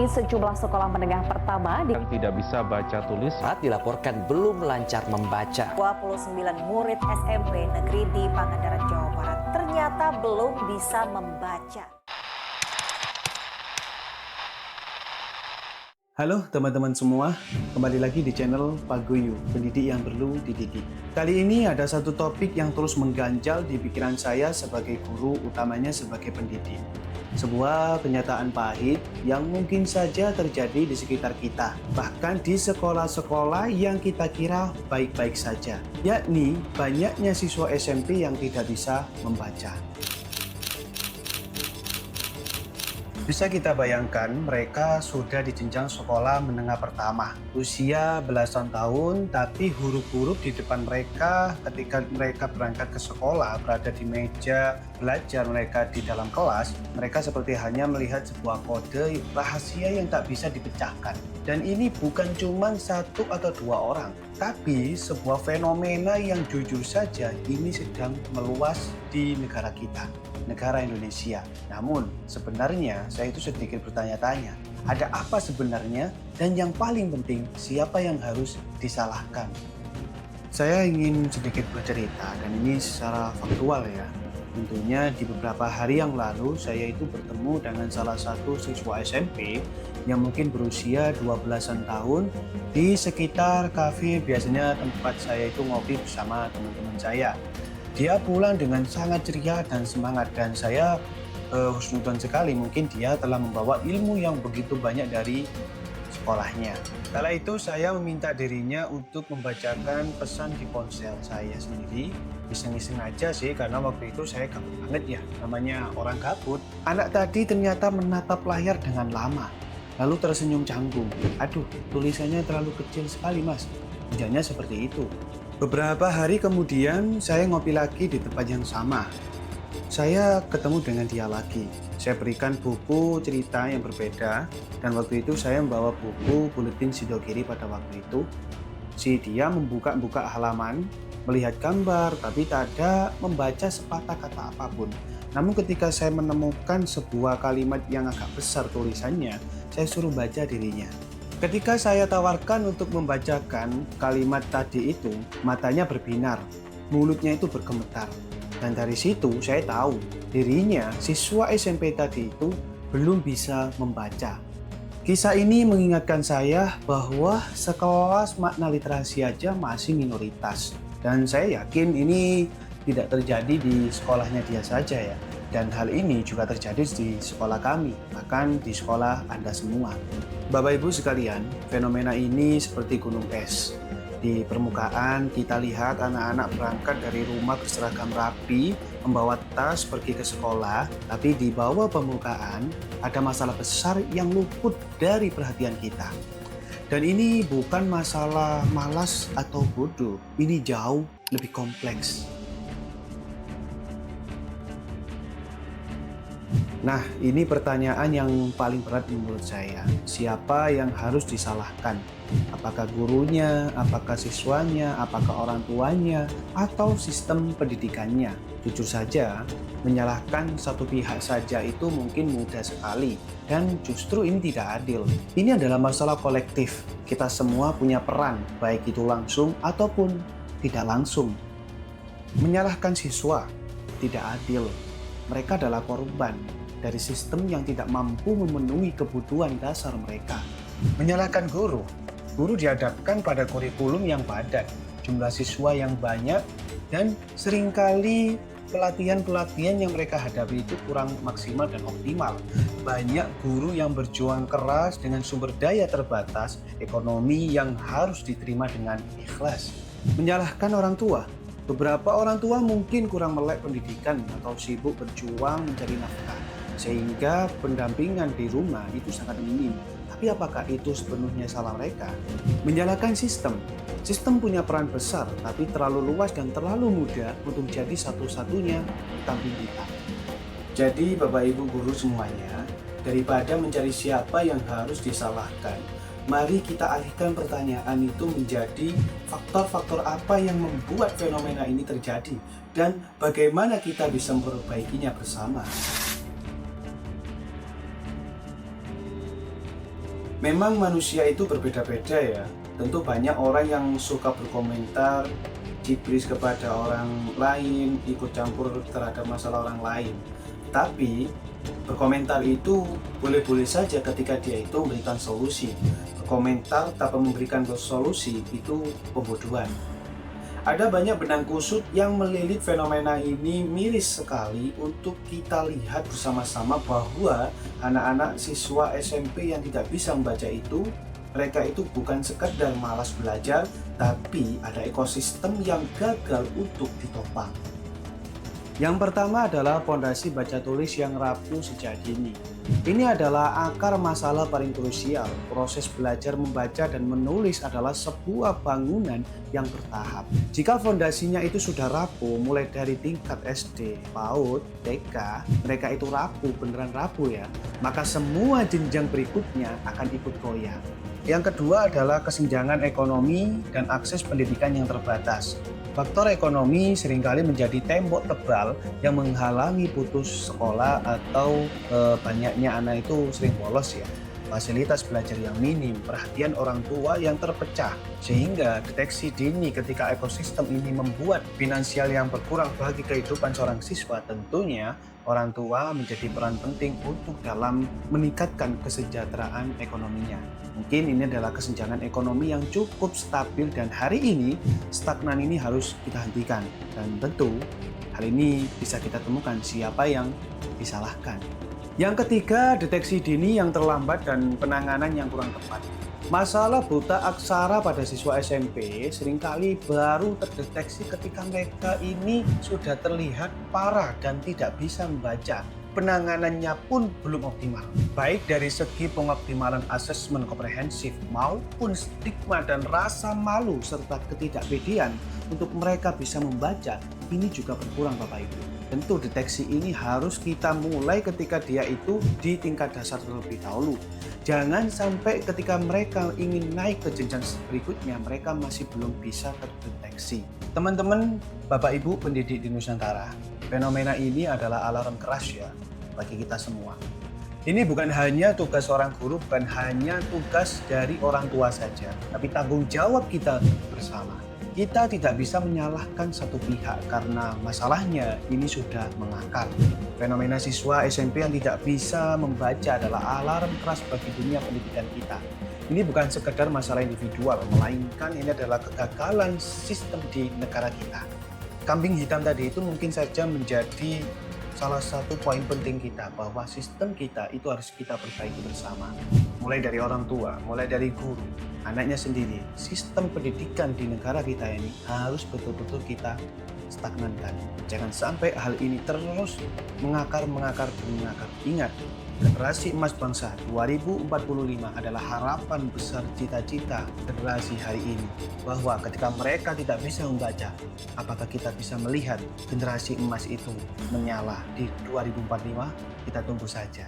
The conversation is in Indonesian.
Di sejumlah sekolah menengah pertama yang tidak bisa baca tulis dilaporkan belum lancar membaca. 29 murid SMP negeri di Pangandaran, Jawa Barat ternyata belum bisa membaca. Halo teman-teman semua, kembali lagi di channel Paguyuh, pendidik yang perlu dididik. Kali ini ada satu topik yang terus mengganjal di pikiran saya sebagai guru, utamanya sebagai pendidik. Sebuah kenyataan pahit yang mungkin saja terjadi di sekitar kita, bahkan di sekolah-sekolah yang kita kira baik-baik saja, yakni banyaknya siswa SMP yang tidak bisa membaca. Bisa kita bayangkan, mereka sudah di jenjang sekolah menengah pertama, usia belasan tahun, tapi huruf-huruf di depan mereka ketika mereka berangkat ke sekolah, berada di meja belajar mereka di dalam kelas, mereka seperti hanya melihat sebuah kode rahasia yang tak bisa dipecahkan. Dan ini bukan cuma satu atau dua orang, tapi sebuah fenomena yang jujur saja ini sedang meluas di negara kita, negara Indonesia. Namun sebenarnya saya itu sedikit bertanya-tanya, ada apa sebenarnya, dan yang paling penting siapa yang harus disalahkan? Saya ingin sedikit bercerita, dan ini secara faktual ya. Tentunya di beberapa hari yang lalu saya itu bertemu dengan salah satu siswa SMP yang mungkin berusia 12-an tahun di sekitar kafe biasanya tempat saya itu ngopi bersama teman-teman saya. Dia pulang dengan sangat ceria dan semangat, dan saya husnudzon sekali, mungkin dia telah membawa ilmu yang begitu banyak dari sekolahnya. Kala itu saya meminta dirinya untuk membacakan pesan di ponsel saya sendiri. Iseng-iseng aja sih, karena waktu itu saya gabut banget ya, namanya orang gabut. Anak tadi ternyata menatap layar dengan lama, lalu tersenyum canggung. Aduh, tulisannya terlalu kecil sekali mas, ujarnya seperti itu. Beberapa hari kemudian saya ngopi lagi di tempat yang sama. Saya ketemu dengan dia lagi. Saya berikan buku cerita yang berbeda, dan waktu itu saya membawa buku Buletin Sidogiri pada waktu itu. Si dia membuka halaman, melihat gambar, tapi tak ada membaca sepatah kata apapun. Namun ketika saya menemukan sebuah kalimat yang agak besar tulisannya, saya suruh baca dirinya. Ketika saya tawarkan untuk membacakan kalimat tadi itu, matanya berbinar, mulutnya itu bergemetar. Dan dari situ saya tahu dirinya, siswa SMP tadi itu belum bisa membaca. Kisah ini mengingatkan saya bahwa sekelas makna literasi aja masih minoritas. Dan saya yakin ini tidak terjadi di sekolahnya dia saja ya. Dan hal ini juga terjadi di sekolah kami, bahkan di sekolah Anda semua. Bapak Ibu sekalian, fenomena ini seperti gunung es. Di permukaan kita lihat anak-anak berangkat dari rumah berseragam rapi, membawa tas pergi ke sekolah, tapi di bawah permukaan ada masalah besar yang luput dari perhatian kita. Dan ini bukan masalah malas atau bodoh, ini jauh lebih kompleks. Nah, ini pertanyaan yang paling berat menurut saya. Siapa yang harus disalahkan? Apakah gurunya, apakah siswanya, apakah orang tuanya, atau sistem pendidikannya? Jujur saja, menyalahkan satu pihak saja itu mungkin mudah sekali. Dan justru ini tidak adil. Ini adalah masalah kolektif. Kita semua punya peran, baik itu langsung ataupun tidak langsung. Menyalahkan siswa tidak adil. Mereka adalah korban dari sistem yang tidak mampu memenuhi kebutuhan dasar mereka. Menyalahkan guru dihadapkan pada kurikulum yang padat, jumlah siswa yang banyak, dan seringkali pelatihan yang mereka hadapi itu kurang maksimal dan optimal. Banyak guru yang berjuang keras dengan sumber daya terbatas, ekonomi yang harus diterima dengan ikhlas. Menyalahkan orang tua. Beberapa orang tua mungkin kurang melek pendidikan atau sibuk berjuang mencari nafkah, sehingga pendampingan di rumah itu sangat minim. Tapi apakah itu sepenuhnya salah mereka? Menyalahkan sistem. Sistem punya peran besar, tapi terlalu luas dan terlalu mudah untuk jadi satu-satunya kambing hitam. Jadi Bapak Ibu guru semuanya, daripada mencari siapa yang harus disalahkan, mari kita alihkan pertanyaan itu menjadi faktor-faktor apa yang membuat fenomena ini terjadi dan bagaimana kita bisa memperbaikinya bersama. Memang manusia itu berbeda-beda ya. Tentu banyak orang yang suka berkomentar, cipris kepada orang lain, ikut campur terhadap masalah orang lain. Tapi berkomentar itu boleh-boleh saja ketika dia itu memberikan solusi. Berkomentar tanpa memberikan solusi itu pembodohan. Ada banyak benang kusut yang melilit fenomena ini miris sekali untuk kita lihat bersama-sama bahwa anak-anak siswa SMP yang tidak bisa membaca itu, mereka itu bukan sekedar malas belajar, tapi ada ekosistem yang gagal untuk ditopang. Yang pertama adalah fondasi baca tulis yang rapuh sejak dini. Ini adalah akar masalah paling krusial. Proses belajar membaca dan menulis adalah sebuah bangunan yang bertahap. Jika fondasinya itu sudah rapuh, mulai dari tingkat SD, PAUD, TK, mereka itu rapuh, beneran rapuh ya, maka semua jenjang berikutnya akan ikut goyah. Yang kedua adalah kesenjangan ekonomi dan akses pendidikan yang terbatas. Faktor ekonomi seringkali menjadi tembok tebal yang menghalangi putus sekolah atau banyaknya anak itu sering bolos ya. Fasilitas belajar yang minim, perhatian orang tua yang terpecah, sehingga deteksi dini ketika ekosistem ini membuat finansial yang berkurang bagi kehidupan seorang siswa, tentunya orang tua menjadi peran penting untuk dalam meningkatkan kesejahteraan ekonominya. Mungkin ini adalah kesenjangan ekonomi yang cukup stabil dan hari ini stagnan ini harus kita hentikan. Dan tentu hal ini bisa kita temukan siapa yang disalahkan. Yang ketiga, deteksi dini yang terlambat dan penanganan yang kurang tepat. Masalah buta aksara pada siswa SMP seringkali baru terdeteksi ketika mereka ini sudah terlihat parah dan tidak bisa membaca. Penanganannya pun belum optimal, baik dari segi pengoptimalan asesmen komprehensif maupun stigma dan rasa malu serta ketidakpedean untuk mereka bisa membaca. Ini juga berkurang Bapak Ibu. Tentu deteksi ini harus kita mulai ketika dia itu di tingkat dasar terlebih dahulu. Jangan sampai ketika mereka ingin naik ke jenjang berikutnya, mereka masih belum bisa terdeteksi. Teman-teman, Bapak Ibu pendidik di Nusantara, fenomena ini adalah alarm keras ya bagi kita semua. Ini bukan hanya tugas seorang guru, bukan hanya tugas dari orang tua saja, tapi tanggung jawab kita bersama. Kita tidak bisa menyalahkan satu pihak karena masalahnya ini sudah mengakar. Fenomena siswa SMP yang tidak bisa membaca adalah alarm keras bagi dunia pendidikan kita. Ini bukan sekedar masalah individual, melainkan ini adalah kegagalan sistem di negara kita. Kambing hitam tadi itu mungkin saja menjadi salah satu poin penting kita bahwa sistem kita itu harus kita perbaiki bersama. Mulai dari orang tua, mulai dari guru, anaknya sendiri. Sistem pendidikan di negara kita ini harus betul-betul kita stagnankan. Jangan sampai hal ini terus mengakar. Ingat, generasi emas bangsa 2045 adalah harapan besar cita-cita generasi hari ini. Bahwa ketika mereka tidak bisa membaca, apakah kita bisa melihat generasi emas itu menyala di 2045? Kita tunggu saja.